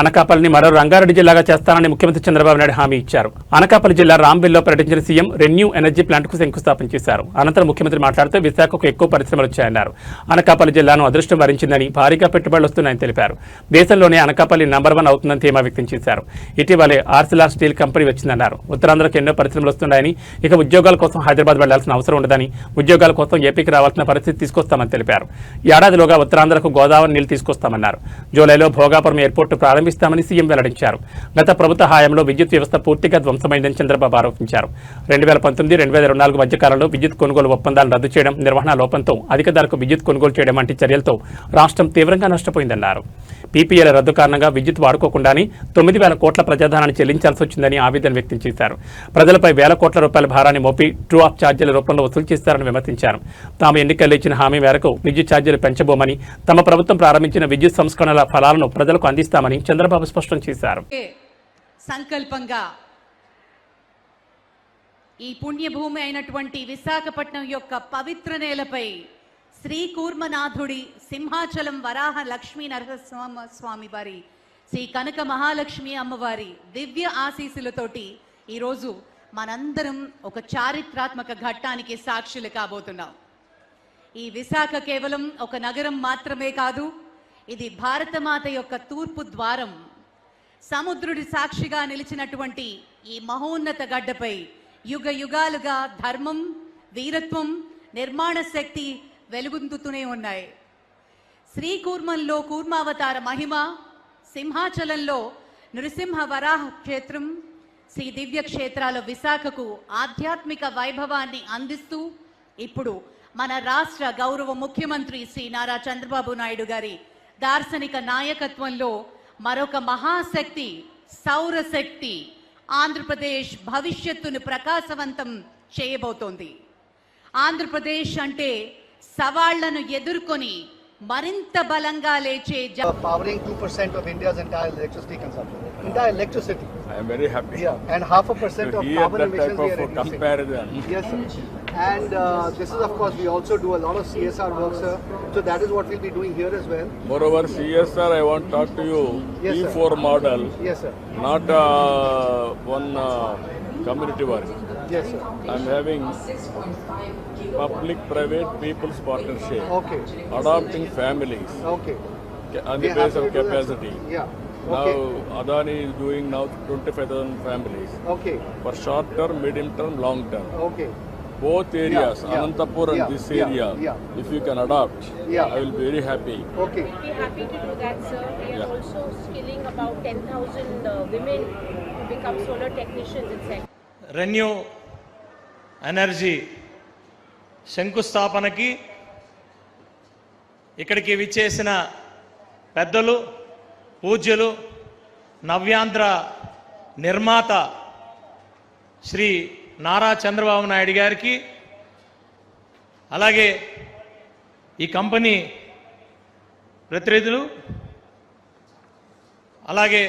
అనకాపల్లిని మరో రంగారెడ్డి జిల్లాగా చేస్తానని ముఖ్యమంత్రి చంద్రబాబు నాయుడు హామీ ఇచ్చారు. అనకాపల్లి జిల్లా రాంబిల్లో పర్యటించిన సీఎం రెన్యూ ఎనర్జీ ప్లాంట్కు శంకుస్థాపన చేశారు. అనంతరం ముఖ్యమంత్రి మాట్లాడుతూ విశాఖకు ఎక్కువ పరిశ్రమలు వచ్చాయన్నారు. అనకాపల్లి జిల్లాను అదృష్టం వరించిందని, భారీగా పెట్టుబడులు వస్తున్నాయని తెలిపారు. దేశంలోనే అనకాపల్లి నంబర్ 1 అవుతుందని ధీమా వ్యక్తం చేశారు. ఇటీవలే ఆర్సిలార్ స్టీల్ కంపెనీ వచ్చిందన్నారు. ఉత్తరాంధ్రకు ఎన్నో పరిశ్రమలు వస్తున్నాయని, ఇక ఉద్యోగాల కోసం హైదరాబాద్ వెళ్లాల్సిన అవసరం ఉండదని, ఉద్యోగాల కోసం ఏపీకి రావాల్సిన పరిస్థితి తీసుకొస్తామని తెలిపారు. ఏడాదిలోగా ఉత్తరాంధ్రకు గోదావరి నీళ్లు తీసుకొస్తామన్నారు. జూలైలో భోగాపురం ఎయిర్పోర్టు ప్రారంభిస్తామని సీఎం వెల్లడించారు. గత ప్రభుత్వ హయాంలో విద్యుత్ వ్యవస్థ పూర్తిగా ధ్వంసమైందని చంద్రబాబు ఆరోపించారు. 2019-2024 మధ్య కాలంలో విద్యుత్ కొనుగోలు ఒప్పందాలను రద్దు చేయడం, నిర్వహణ లోపంతో అధిక ధరకు విద్యుత్ కొనుగోలు చేయడం వంటి చర్యలతో రాష్ట్రం తీవ్రంగా నష్టపోయిందన్నారు. పీపీఎల రద్దు కారణంగా విద్యుత్ వాడుకోకుండానే 9,000 కోట్ల ప్రజాధనాన్ని చెల్లించాల్సి వచ్చిందని ఆవేదన వ్యక్తం చేశారు. ప్రజలపై వేల కోట్ల రూపాయల భారాన్ని మోపి ట్రూ ఆఫ్ ఛార్జీల రూపంలో వసూలు చేస్తారని విమర్శించారు. తాము ఎన్నికల్లో ఇచ్చిన హామీ మేరకు విద్యుత్ ఛార్జీలు పెంచబోమని, తమ ప్రభుత్వం ప్రారంభించిన విద్యుత్ సంస్కరణల ఫలాలను ప్రజలకు అందిస్తామని చంద్రబాబు స్పష్టం చేశారు. సంకల్పంగా ఈ పుణ్యభూమి అయినటువంటి విశాఖపట్నం యొక్క పవిత్ర నేలపై శ్రీ కూర్మనాథుడి సింహాచలం వరాహ లక్ష్మీ నరసింహస్వామి వారి, శ్రీ కనక మహాలక్ష్మి అమ్మవారి దివ్య ఆశీస్సులతోటి ఈరోజు మనందరం ఒక చారిత్రాత్మక ఘట్టానికి సాక్షులు కాబోతున్నాం. ఈ విశాఖ కేవలం ఒక నగరం మాత్రమే కాదు, ఇది భారతమాత యొక్క తూర్పు ద్వారం. సముద్రుడి సాక్షిగా నిలిచినటువంటి ఈ మహోన్నత గడ్డపై యుగ యుగాలుగా ధర్మం, వీరత్వం, నిర్మాణ శక్తి వెలుగొందుతూనే ఉన్నాయి. శ్రీకూర్మంలో కూర్మావతార మహిమ, సింహాచలంలో నృసింహ వరాహ క్షేత్రం, శ్రీ దివ్య క్షేత్రాల విశాఖకు ఆధ్యాత్మిక వైభవాన్ని అందిస్తూ ఇప్పుడు మన రాష్ట్ర గౌరవ ముఖ్యమంత్రి శ్రీ నారా చంద్రబాబు నాయుడు గారి దార్శనిక నాయకత్వంలో మరొక మహాశక్తి సౌరశక్తి ఆంధ్రప్రదేశ్ భవిష్యత్తును ప్రకాశవంతం చేయబోతోంది. ఆంధ్రప్రదేశ్ అంటే సవాళ్లను ఎదుర్కొని మరింత బలంగా లేచే powering 2% of India's entire electricity consumption. Entire electricity. I am very happy. Yeah, and 0.5% of carbon emissions we are reducing. Comparison. Yes, sir. And this is, of course, we also do a lot of CSR work, sir. So that is what we'll be doing here as well. Moreover, CSR, I want to talk to you. Yes, sir. P4 model. Yes, sir. Not one community work. Yes, sir. I am having public-private people's partnership. Okay. Adopting families. Okay. On the base of capacity. Yeah. Now, Okay. Adani is doing now 25,000 families. Okay. For short term, medium term, long term. Okay. Both areas, Yeah, yeah, Anantapur and yeah, this yeah, area, yeah. if you can adopt, Yeah. I will be very happy. Okay. We'll be happy to do that, sir. We are also skilling about 10,000 women to become solar technicians in sector. Renew energy శంకుస్థాపనకి ఇక్కడికి విచ్చేసిన పెద్దలు, పూజ్యులు, నవ్యాంధ్ర నిర్మాత శ్రీ నారా చంద్రబాబు నాయుడు గారికి, అలాగే ఈ company ప్రతినిధులు, అలాగే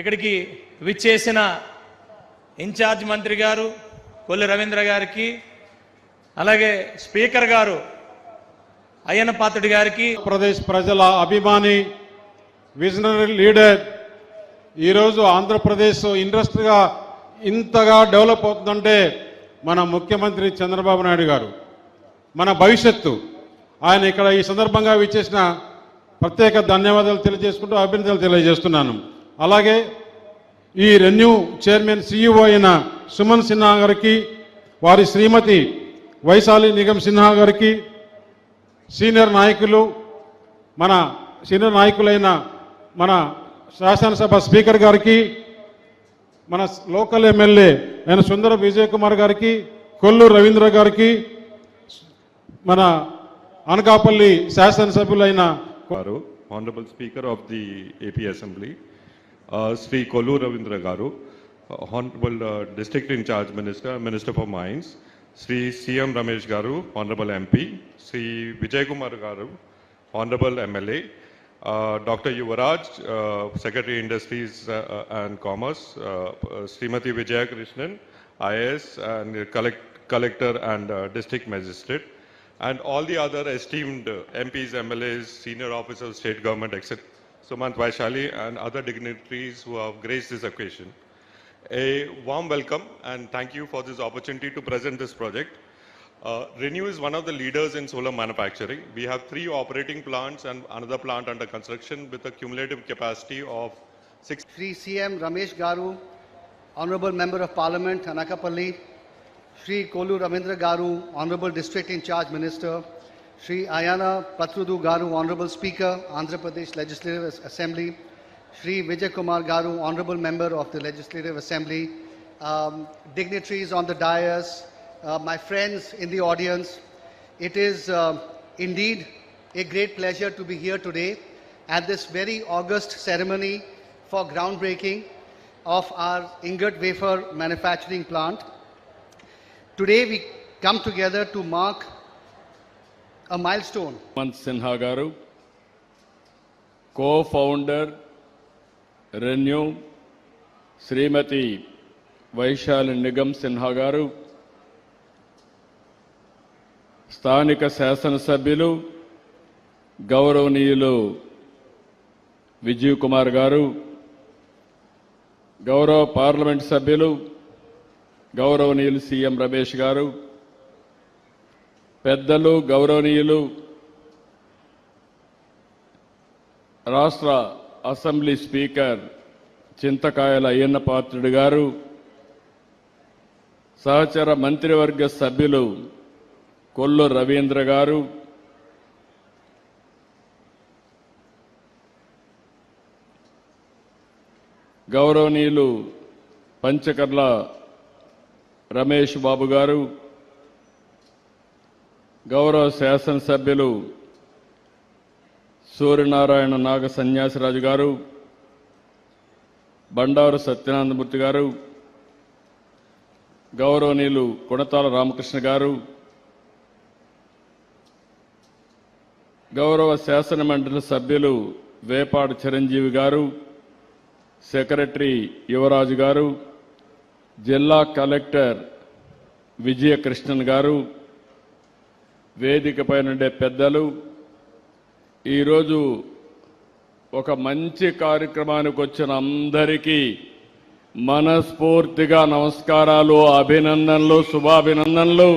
ఇక్కడికి విచ్చేసిన ఇన్ఛార్జ్ మంత్రి గారు కొల్లి రవీంద్ర గారికి, అలాగే స్పీకర్ గారు అయ్యన్న పాత్రుడి గారికి, ఆంధ్రప్రదేశ్ ప్రజల అభిమాని విజనరీ లీడర్, ఈరోజు ఆంధ్రప్రదేశ్ ఇండస్ట్రీగా ఇంతగా డెవలప్ అవుతుందంటే మన ముఖ్యమంత్రి చంద్రబాబు నాయుడు గారు. మన భవిష్యత్తు ఆయన ఇక్కడ ఈ సందర్భంగా విచ్చేసిన ప్రత్యేక ధన్యవాదాలు తెలియజేసుకుంటూ అభినందనలు తెలియజేస్తున్నాను. అలాగే ఈ రెన్యూ చైర్మన్ CEO అయిన సుమన్ సిన్హా గారికి, వారి శ్రీమతి వైశాలి నిగమ్ సిన్హా గారికి, సీనియర్ నాయకులైన మన శాసనసభ స్పీకర్ గారికి, మన లోకల్ ఎమ్మెల్యే అయిన సుందర విజయ్ కుమార్ గారికి, కొల్లు రవీంద్ర గారికి, మన Anakapalli శాసనసభ్యులైన Honorable Speaker of the AP Assembly, Sri Kollu Ravindra Garu, Honorable District in Charge Minister, Minister for Mines, Sri CM Ramesh Garu, Honorable MP, Sri Vijay Kumar Garu, Honorable MLA, Dr. Yuvaraj, Secretary Industries and Commerce, Srimati Vijaya Krishnan, IAS, and Collector and District Magistrate, and all the other esteemed MPs, MLAs, senior officers, state government, Sumant Vaishali, and other dignitaries who have graced this occasion. A warm welcome and thank you for this opportunity to present this project. ReNew is one of the leaders in solar manufacturing. We have 3 operating plants and another plant under construction with a cumulative capacity of 6. Shri CM Ramesh Garu, Honorable Member of Parliament, Anakapalli, Shri Kolu Ravindra Garu, Honorable District in Charge Minister, Shri Ayana Patrudu Garu, Honorable Speaker, Andhra Pradesh Legislative Assembly, Shri Vijay Kumar Garu, Honorable Member of the Legislative Assembly, dignitaries on the dais, my friends in the audience. It is indeed a great pleasure to be here today at this very august ceremony for groundbreaking of our ingot wafer manufacturing plant. Today we come together to mark a milestone. Sumant Sinha Garu, co-founder ReNew, Srimati Vaishali Nigam Sinha Garu, స్థానిక శాసనసభ్యులు గౌరవనీయులు విజయ్ కుమార్ గారు, గౌరవ parliament సభ్యులు గౌరవనీయులు CM Ramesh గారు, పెద్దలు గౌరవనీయులు రాష్ట్ర అసెంబ్లీ స్పీకర్ చింతకాయల అయ్యన్న పాత్రుడు గారు, సహచర మంత్రివర్గ సభ్యులు కొల్లు రవీంద్ర గారు, గౌరవనీయులు పంచకర్ల రమేష్ బాబు గారు, గౌరవ శాసనసభ్యులు సూర్యనారాయణ నాగ సన్యాసిరాజు గారు, బండారు సత్యనారాయణమూర్తి గారు, గౌరవనీయులు కొణతాల రామకృష్ణ గారు, గౌరవ శాసన మండలి సభ్యులు వేపాడు చిరంజీవి గారు, సెక్రటరీ యువరాజు గారు, జిల్లా కలెక్టర్ విజయకృష్ణన్ గారు, వేదికపై నుండే పెద్దలు, ఈరోజు ఒక మంచి కార్యక్రమానికి వచ్చిన అందరికీ మనస్ఫూర్తిగా నమస్కారాలు, అభినందనలు, శుభాభినందనలు.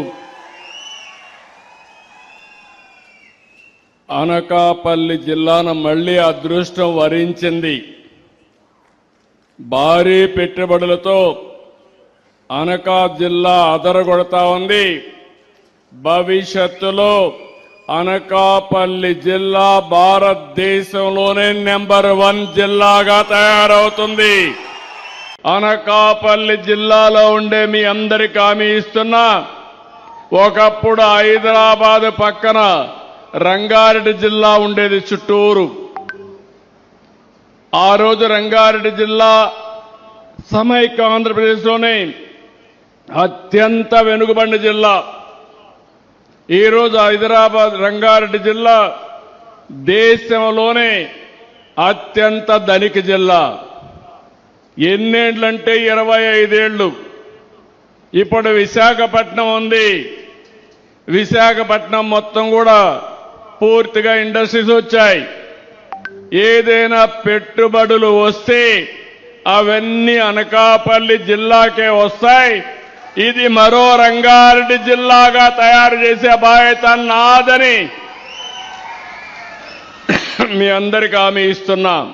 అనకాపల్లి జిల్లాను మళ్లీ అదృష్టం వరించింది. భారీ పెట్టుబడులతో అనకా జిల్లా అదరగొడతా ఉంది. భవిష్యత్తులో అనకాపల్లి జిల్లా భారతదేశంలోనే నెంబర్ 1 జిల్లాగా తయారవుతుంది. అనకాపల్లి జిల్లాలో ఉండే మీ అందరికీ హామీ ఇస్తున్నా, ఒకప్పుడు హైదరాబాద్ పక్కన రంగారెడ్డి జిల్లా ఉండేది చుట్టూరు. ఆ రోజు రంగారెడ్డి జిల్లా సమైక్య ఆంధ్రప్రదేశ్లోనే అత్యంత వెనుకబడిన జిల్లా. ఈరోజు హైదరాబాద్ రంగారెడ్డి జిల్లా దేశంలోనే అత్యంత ధనిక జిల్లా. ఎన్నేళ్లంటే 25 ఏళ్లు. ఇప్పుడు విశాఖపట్నం ఉంది. విశాఖపట్నం మొత్తం కూడా పూర్తిగా ఇండస్ట్రీస్ వచ్చాయి. ఏదైనా పెట్టుబడులు వస్తే అవన్నీ అనకాపల్లి జిల్లాకే వస్తాయి. ఇది మరో రంగారెడ్డి జిల్లాగా తయారు చేసే బాధ్యత నాదని మీ అందరికీ హామీ ఇస్తున్నాం.